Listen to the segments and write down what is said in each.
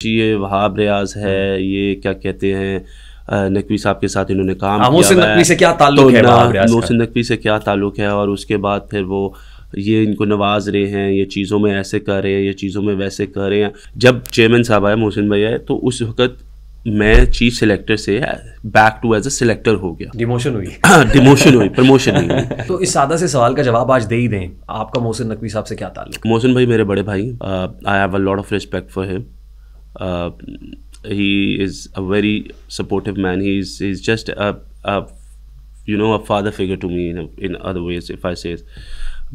ये वहाब रियाज है, ये क्या कहते हैं नकवी साहब के साथ इन्होंने काम किया। मोहसिन नकवी से क्या ताल्लुक है वहाब रियाज का? मोहसिन नकवी से क्या ताल्लुक है, और उसके बाद फिर वो ये इनको नवाज रहे हैं, ये चीज़ों में ऐसे कर रहे हैं, ये चीज़ों में वैसे कर रहे हैं। जब चेयरमैन साहब आए, मोहसिन भाई आए, तो उस वक्त मैं चीफ सेलेक्टर से back to as a selector हो गया। डिमोशन हुई। डिमोशन हुई, प्रमोशन नहीं हुई। तो इस सादा से सवाल का जवाब आज दे ही दें, आपका मोहसिन नकवी साहब से क्या ताल्लुक? मोहसिन भाई मेरे बड़े भाई, I have a lot of respect for him. he is a very supportive man. He's just a father figure to me in other ways, if I say it.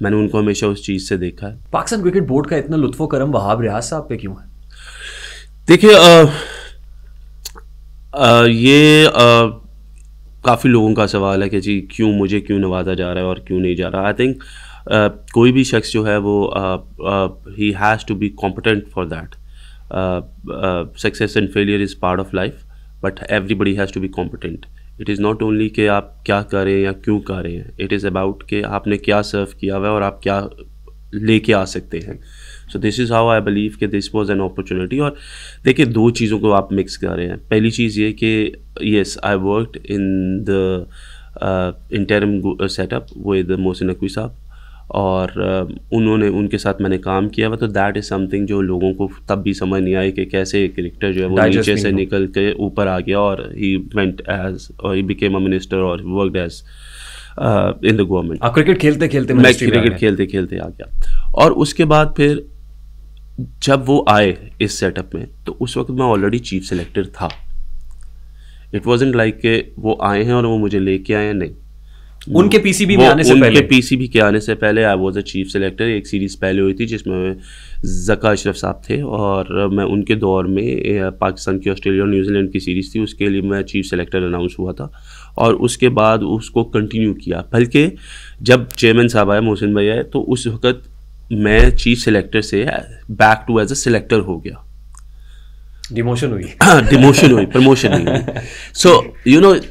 मैंने उनको हमेशा उस चीज़ से देखा है। पाकिस्तान क्रिकेट बोर्ड का इतना लुत्फ़ो करम वहाब रियाज साहब पे क्यों है? देखिए ये काफ़ी लोगों का सवाल है कि जी मुझे क्यों नवाजा जा रहा है और क्यों नहीं जा रहा। आई थिंक कोई भी शख्स जो है वो ही has to be competent for that. Success and failure is part of life, but everybody has to be competent. It is not only कि आप क्या कर रहे हैं या क्यों कर रहे हैं, it is about कि आपने क्या सर्व किया हुआ है और आप क्या लेके आ सकते हैं। So this is how I believe कि this was an opportunity। और देखिए दो चीज़ों को आप मिक्स कर रहे हैं। पहली चीज़ ये कि yes I worked in the interim setup with Mohsin Naqvi साहब, और उनके साथ मैंने काम किया हुआ, तो दैट इज़ समथिंग जो लोगों को तब भी समझ नहीं आई कि कैसे क्रिकेटर जो है वो नीचे से निकल के ऊपर आ गया, और ही वेंट एज और ही बिकेम अ मिनिस्टर और worked as in the government. आप क्रिकेट खेलते खेलते मैं क्रिकेट खेलते खेलते आ गया। और उसके बाद फिर जब वो आए इस सेटअप में, तो उस वक्त मैं ऑलरेडी चीफ सेलेक्टर था। इट वॉजंट लाइक के वो आए हैं और वो मुझे लेके आए हैं, नहीं। उनके पीसीबी में आने से पहले, उनके पीसीबी के आने से पहले I was a chief selector. एक सीरीज़ पहले हुई थी जिसमें ज़का अशरफ साहब थे, और मैं उनके दौर में पाकिस्तान की ऑस्ट्रेलिया और न्यूजीलैंड की सीरीज़ थी, उसके लिए मैं चीफ सेलेक्टर अनाउंस हुआ था, और उसके बाद उसको कंटिन्यू किया। बल्कि जब चेयरमैन साहब आए, मोहसिन भाई आए, तो उस वक्त मैं चीफ सेलेक्टर से back to as a selector हो गया। डिमोशन हुई। डिमोशन हुई, प्रमोशन नहीं हुई। So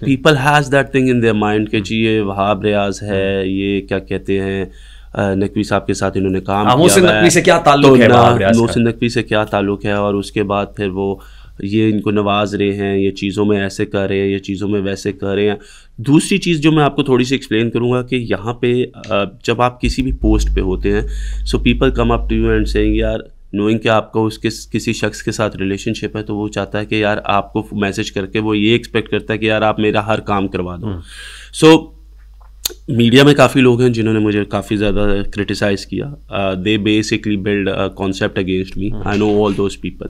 people has that thing in their mind कि जी ये वहाब रियाज है, ये क्या कहते हैं नकवी साहब के साथ इन्होंने काम किया। मोहसिन नकवी से क्या ताल्लुक है वहाब रियाज का? मोहसिन नकवी से क्या ताल्लुक है, और उसके बाद फिर वो ये इनको नवाज रहे हैं, ये चीज़ों में ऐसे कर रहे हैं, ये चीज़ों में वैसे कर रहे हैं। दूसरी चीज़ जो मैं आपको थोड़ी सी एक्सप्लेन करूँगा कि यहाँ पे जब आप किसी भी पोस्ट पे होते हैं, so people come up to you and saying यार, नोइंग कि आपका उसके किसी शख्स के साथ रिलेशनशिप है, तो वो चाहता है कि यार आपको मैसेज करके वो ये एक्सपेक्ट करता है कि यार आप मेरा हर काम करवा दो। सो मीडिया में काफ़ी लोग हैं जिन्होंने मुझे काफ़ी ज़्यादा क्रिटिसाइज़ किया। They basically build a concept against me. I know all those people.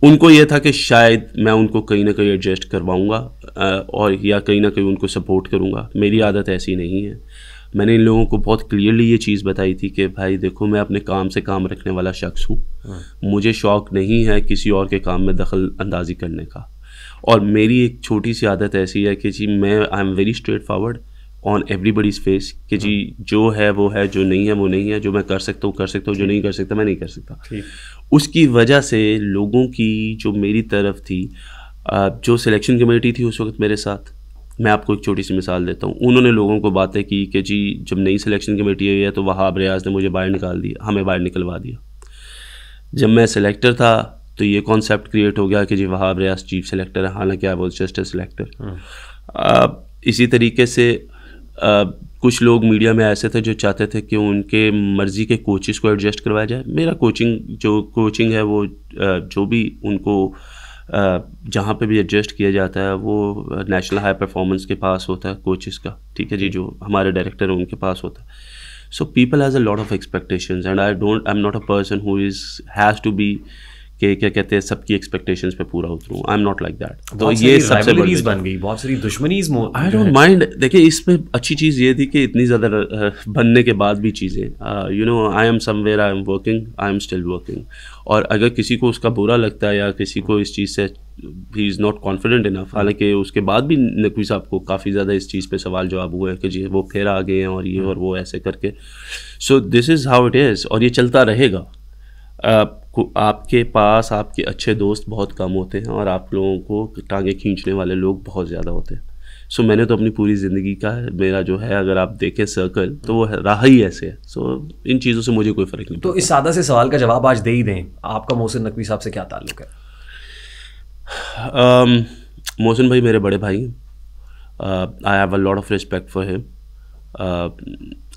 उनको ये था कि शायद मैं उनको कहीं ना कहीं एडजस्ट करवाऊँगा और या कहीं ना कहीं उनको सपोर्ट करूँगा। मेरी आदत ऐसी नहीं है। मैंने इन लोगों को बहुत क्लियरली ये चीज़ बताई थी कि भाई देखो, मैं अपने काम से काम रखने वाला शख्स हूँ। मुझे शौक़ नहीं है किसी और के काम में दखल अंदाजी करने का, और मेरी एक छोटी सी आदत ऐसी है कि जी मैं I am very straight forward on everybody's face कि जी जो है वो है, जो नहीं है वो नहीं है, जो मैं कर सकता हूँ कर सकता हूँ, जो नहीं कर सकता मैं नहीं कर सकता। उसकी वजह से लोगों की जो मेरी तरफ थी, जो सिलेक्शन कमेटी थी उस वक्त मेरे साथ, मैं आपको एक छोटी सी मिसाल देता हूँ। उन्होंने लोगों को बातें की कि जी जब नई सिलेक्शन कमेटी आई है तो वहाब रियाज ने मुझे बाहर निकाल दिया, हमें बाहर निकलवा दिया। जब मैं सिलेक्टर था तो ये कॉन्सेप्ट क्रिएट हो गया कि जी वहाब रियाज चीफ सेलेक्टर है, हालांकि I was just a selector. इसी तरीके से कुछ लोग मीडिया में ऐसे थे जो चाहते थे कि उनके मर्ज़ी के कोचेस को एडजस्ट करवाया जाए। मेरा कोचिंग है वो जो भी उनको जहाँ पे भी एडजस्ट किया जाता है वो नेशनल हाई परफॉर्मेंस के पास होता है कोचेस का, ठीक है जी, जो हमारे डायरेक्टर हैं उनके पास होता है। So people has a lot of expectations and I am not a person who has to be कि क्या कहते हैं सबकी एक्सपेक्टेशंस पे पूरा उतरूँ। I am not like that. तो ये सबसे बड़ी बन गई, बहुत सारी दुश्मनीज। I don't mind. देखिए इसमें अच्छी चीज़ ये थी कि इतनी ज़्यादा बनने के बाद भी चीज़ें I am somewhere, I am working, I am still working. और अगर किसी को उसका बुरा लगता है या किसी को इस चीज़ से he is not confident enough, हालांकि उसके बाद भी नकवी साहब को काफ़ी ज़्यादा इस चीज़ पे सवाल जवाब हुए कि जी वो फिर आ गए हैं और ये और वो ऐसे करके। So this is how it is, और ये चलता रहेगा। आपके पास आपके अच्छे दोस्त बहुत कम होते हैं और आप लोगों को टांगे खींचने वाले लोग बहुत ज़्यादा होते हैं। सो मैंने तो अपनी पूरी ज़िंदगी का मेरा जो है अगर आप देखें सर्कल तो वो रहा ही ऐसे है। सो इन चीज़ों से मुझे कोई फ़र्क नहीं तो इस सादा से सवाल का जवाब आज दे ही दें, आपका मोहसिन नकवी साहब से क्या ताल्लुक है? मोहसिन भाई मेरे बड़े भाई हैं। I have a lot of respect for him.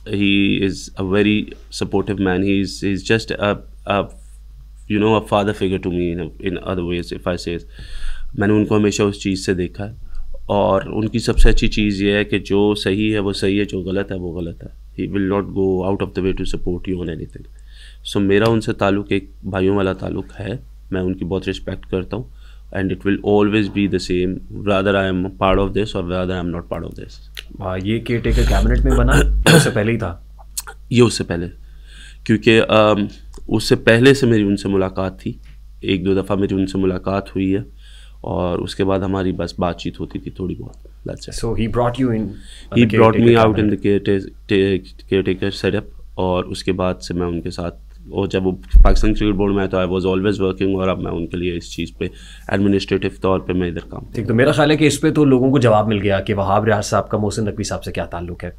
he is a very supportive man. He's just a you know a father figure to me in other ways if I say. मैंने उनको हमेशा उस चीज़ से देखा है और उनकी सबसे अच्छी चीज़ ये है कि जो सही है वो सही है, जो गलत है वो गलत है। He will not go out of the way to support you on anything. So मेरा उनसे ताल्लुक़ एक भाइयों वाला ताल्लुक़ है। मैं उनकी बहुत रिस्पेक्ट करता हूँ and it will always be the same rather I am part of this और rather I am not part of this. ये केयर टेकर कैबिनेट में बना या उससे पहले ही था? ये उससे पहले, क्योंकि उससे पहले से मेरी उनसे मुलाकात थी, एक दो दफ़ा मेरी उनसे मुलाकात हुई है और उसके बाद हमारी बस बातचीत होती थी थोड़ी बहुत। So he brought you in? He brought me out in the caretaker setup और उसके बाद से मैं उनके साथ, और जब वो पाकिस्तान क्रिकेट बोर्ड में आया तो आई वॉज ऑलवेज वर्किंग और अब मैं उनके लिए इस चीज़ पे एडमिनिस्ट्रेटिव तौर पे मैं इधर काम। ठीक, तो मेरा ख्याल है कि इस पे तो लोगों को जवाब मिल गया कि वहाब रियाज साहब का मोहसिन नकवी साहब से क्या ताल्लुक है।